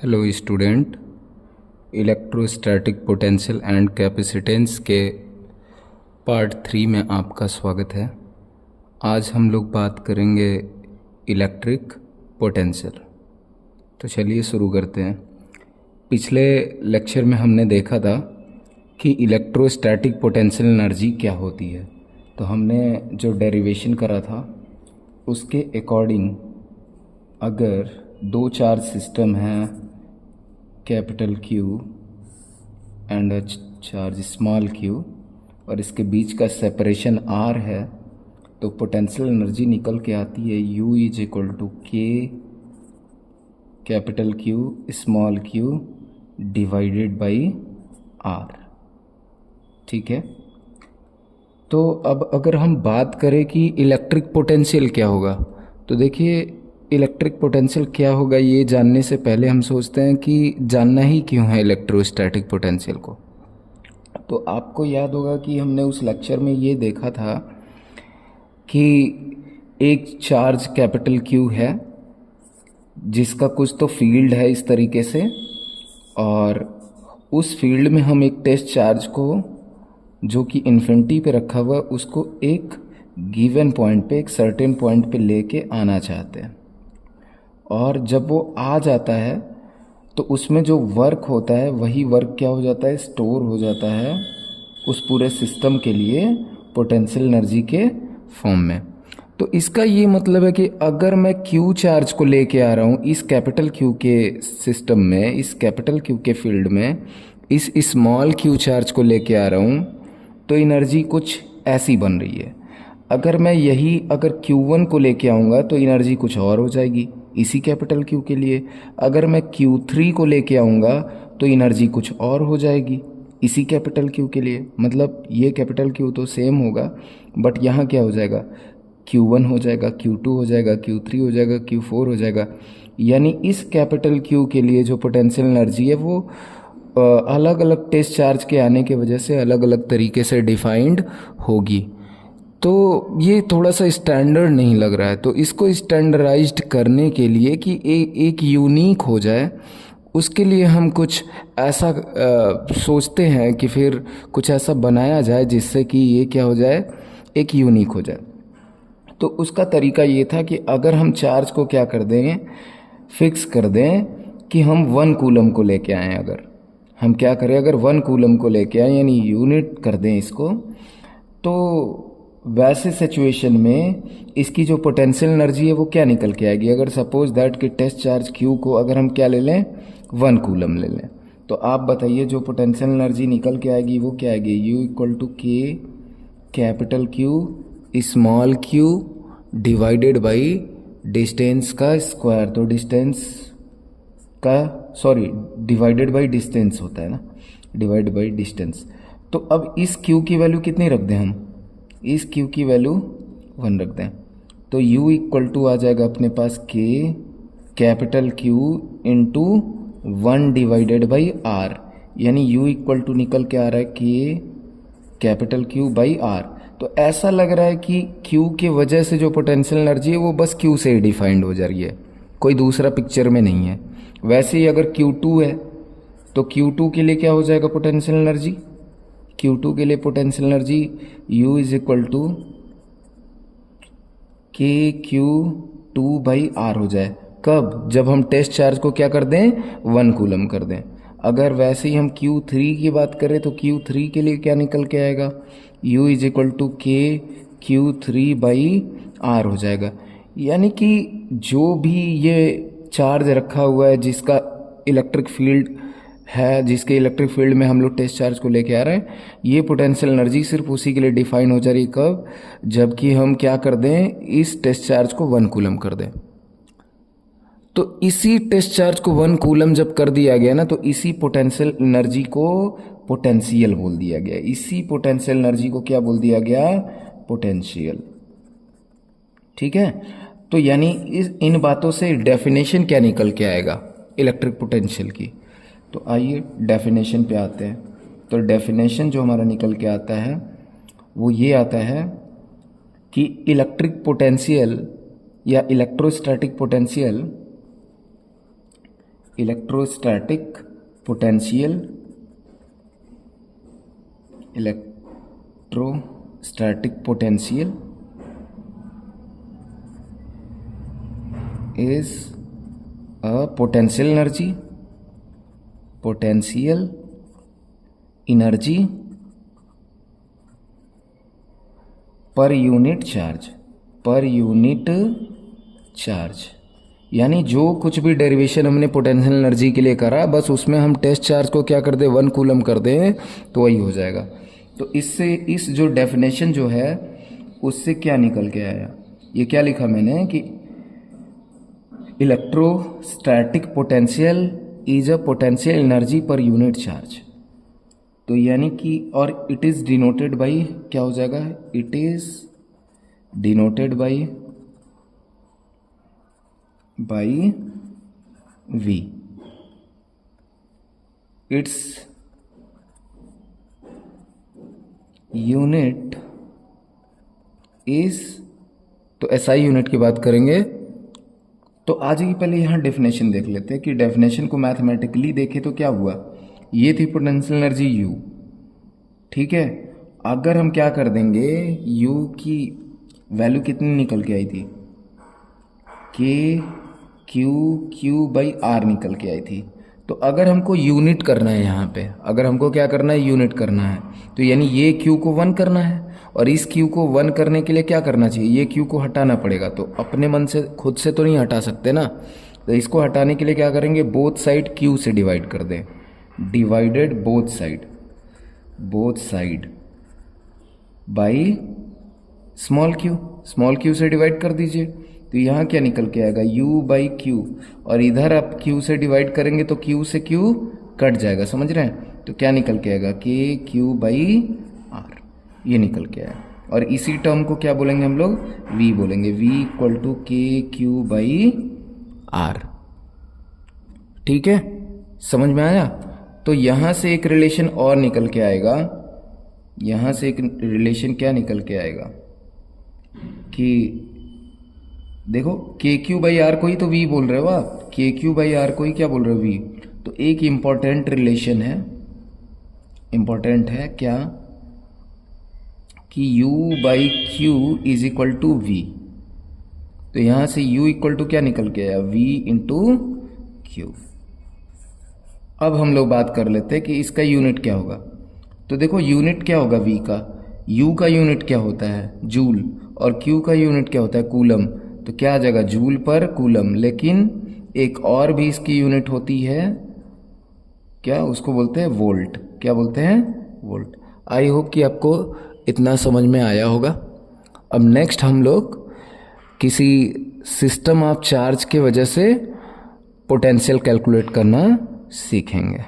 Hello student, electrostatic potential and capacitance के part 3 में आपका स्वागत है। आज हम लोग बात करेंगे इलेक्ट्रिक पोटेंशियल। तो चलिए शुरू करते हैं। पिछले लेक्चर में हमने देखा था कि इलेक्ट्रोस्टैटिक पोटेंशियल एनर्जी क्या होती है। तो हमने जो डेरिवेशन करा था उसके अकॉर्डिंग अगर दो चार्ज सिस्टम हैं, capital Q and charge small Q, और इसके बीच का सेपरेशन आर है, तो पोटेंशियल एनर्जी निकल के आती है U is equal to K capital Q small Q divided by R. ठीक है। तो अब अगर हम बात करें कि इलेक्ट्रिक पोटेंशियल क्या होगा, तो देखिए इलेक्ट्रिक पोटेंशियल क्या होगा ये जानने से पहले हम सोचते हैं कि जानना ही क्यों है इलेक्ट्रोस्टैटिक पोटेंशियल को। तो आपको याद होगा कि हमने उस लेक्चर में ये देखा था कि एक चार्ज कैपिटल क्यू है जिसका कुछ तो फील्ड है इस तरीके से, और उस फील्ड में हम एक टेस्ट चार्ज को जो कि इन्फिनिटी पे रखा हुआ उसको एक गिवन पॉइंट पे, एक सर्टेन पॉइंट पे लेके आना चाहते हैं। और जब वो आ जाता है तो उसमें जो वर्क होता है वही वर्क क्या हो जाता है, स्टोर हो जाता है उस पूरे सिस्टम के लिए पोटेंशियल एनर्जी के फॉर्म में। तो इसका ये मतलब है कि अगर मैं क्यू चार्ज को लेके आ रहा हूँ इस कैपिटल क्यू के सिस्टम में, इस कैपिटल क्यू के फील्ड में इस स्मॉल क्यू चार्ज को लेके आ रहा हूँ, तो एनर्जी कुछ ऐसी बन रही है। अगर मैं अगर Q1 को लेके आऊँगा तो एनर्जी कुछ और हो जाएगी इसी कैपिटल Q के लिए। अगर मैं Q3 को लेके आऊँगा तो एनर्जी कुछ और हो जाएगी इसी कैपिटल Q के लिए। मतलब ये कैपिटल Q तो सेम होगा, बट यहाँ क्या हो जाएगा, Q1 हो जाएगा, Q2 हो जाएगा, Q3 हो जाएगा, Q4 हो जाएगा। यानी इस कैपिटल Q के लिए जो पोटेंशियल एनर्जी है वो अलग अलग टेस्ट चार्ज के आने की वजह से अलग अलग तरीके से डिफाइंड होगी। तो ये थोड़ा सा स्टैंडर्ड नहीं लग रहा है, तो इसको स्टैंडर्डाइज्ड करने के लिए कि एक यूनिक हो जाए, उसके लिए हम कुछ ऐसा सोचते हैं कि फिर कुछ ऐसा बनाया जाए जिससे कि ये क्या हो जाए, एक यूनिक हो जाए। तो उसका तरीका ये था कि अगर हम चार्ज को क्या कर देंगे, फिक्स कर दें कि हम 1 कूलम को लेके आएँ। अगर हम क्या करें, अगर 1 कूलम को लेके आएँ यानी यूनिट कर दें इसको, तो वैसे सिचुएशन में इसकी जो पोटेंशियल एनर्जी है वो क्या निकल के आएगी। अगर सपोज दैट कि टेस्ट चार्ज Q को अगर हम क्या ले लें, 1 कूलम ले लें, तो आप बताइए जो पोटेंशियल एनर्जी निकल के आएगी वो क्या आएगी, U equal to K capital Q small q divided by distance का स्क्वायर। तो डिस्टेंस का डिवाइडेड बाई डिस्टेंस होता है ना, डिवाइड बाई डिस्टेंस। तो अब इस Q की वैल्यू कितनी रख दें, हम इस Q की वैल्यू 1 रख दें, तो U इक्वल टू आ जाएगा अपने पास K capital Q into 1 divided by R। यानी U इक्वल टू निकल के आ रहा है K capital Q by R। तो ऐसा लग रहा है कि Q के वजह से जो पोटेंशियल एनर्जी है वो बस Q से ही डिफाइंड हो जा रही है, कोई दूसरा पिक्चर में नहीं है। वैसे ही अगर Q2 है तो Q2 के लिए क्या हो जाएगा पोटेंशियल एनर्जी, Q2 के लिए potential energy U is equal to KQ2 by R हो जाए। कब, जब हम टेस्ट चार्ज को क्या कर दें, 1 कूलम कर दें। अगर वैसे ही हम Q3 की बात करें तो Q3 के लिए क्या निकल के आएगा, U is equal to KQ3 by R हो जाएगा। यानी कि जो भी ये चार्ज रखा हुआ है जिसका इलेक्ट्रिक फील्ड है, जिसके इलेक्ट्रिक फील्ड में हम लोग टेस्ट चार्ज को लेके आ रहे हैं, ये पोटेंशियल एनर्जी सिर्फ उसी के लिए डिफाइन हो जा रही है। कब, जबकि हम क्या कर दें, इस टेस्ट चार्ज को 1 कूलम कर दें। तो इसी टेस्ट चार्ज को 1 कूलम जब कर दिया गया ना, तो इसी पोटेंशियल एनर्जी को पोटेंशियल बोल दिया गया। इसी पोटेंशियल एनर्जी को क्या बोल दिया गया, पोटेंशियल। ठीक है। तो यानी इन बातों से डेफिनेशन क्या निकल के आएगा इलेक्ट्रिक पोटेंशियल की। तो आइए डेफिनेशन पे आते हैं। तो डेफिनेशन जो हमारा निकल के आता है वो ये आता है कि इलेक्ट्रिक पोटेंशियल या electrostatic potential electrostatic potential, electrostatic potential is a potential energy per unit charge. यानी जो कुछ भी डेरिवेशन हमने पोटेंशियल एनर्जी के लिए करा, बस उसमें हम टेस्ट चार्ज को क्या कर दें, 1 कूलम कर दें तो वही हो जाएगा। तो इससे इस जो डेफिनेशन जो है उससे क्या निकल के आया, ये क्या लिखा मैंने कि electrostatic potential is a potential energy per unit charge. तो यानी कि, और इट इज डिनोटेड बाई, क्या हो जाएगा, it is denoted by V। Its unit is, तो SI यूनिट की बात करेंगे तो आज ही पहले यहाँ डेफिनेशन देख लेते हैं कि डेफिनेशन को मैथमेटिकली देखें तो क्या हुआ। ये थी पोटेंशियल एनर्जी U, ठीक है। अगर हम क्या कर देंगे, U की वैल्यू कितनी निकल के आई थी, Q बाई R निकल के आई थी। तो अगर हमको यूनिट करना है यहाँ पे, अगर हमको क्या करना है, यूनिट करना है, तो यानी ये Q को 1 करना है, और इस Q को 1 करने के लिए क्या करना चाहिए, ये Q को हटाना पड़ेगा। तो अपने मन से खुद से तो नहीं हटा सकते ना, तो इसको हटाने के लिए क्या करेंगे, बोथ साइड Q से डिवाइड कर दें, divided both side by small q से डिवाइड कर दीजिए। तो यहाँ क्या निकल के आएगा, U बाई Q, और इधर आप Q से डिवाइड करेंगे तो Q से Q कट जाएगा, समझ रहे हैं। तो क्या निकल के आएगा, KQ बाई R, ये निकल के आया। और इसी टर्म को क्या बोलेंगे हम लोग, V बोलेंगे, V equal to KQ by R, ठीक है, समझ में आया। तो यहाँ से एक रिलेशन और निकल के आएगा, यहाँ से एक रिलेशन क्या निकल के आएगा कि देखो KQ बाई R को ही तो V बोल रहे हो आप, KQ बाई R को ही क्या बोल रहे हो, V। तो एक इम्पॉर्टेंट रिलेशन है, इम्पॉर्टेंट है क्या, कि U by Q is equal to V। तो यहाँ से U इक्वल टू क्या निकल के आया, V इंटू Q। अब हम लोग बात कर लेते हैं कि इसका यूनिट क्या होगा। तो देखो यूनिट क्या होगा V का, U का यूनिट क्या होता है, जूल, और Q का यूनिट क्या होता है, कूलम। तो क्या आ जाएगा, जूल पर कूलम। लेकिन एक और भी इसकी यूनिट होती है, क्या उसको बोलते हैं, वोल्ट। क्या बोलते हैं, वोल्ट। आई होप कि आपको इतना समझ में आया होगा। अब नेक्स्ट हम लोग किसी सिस्टम ऑफ चार्ज के वजह से पोटेंशियल कैलकुलेट करना सीखेंगे।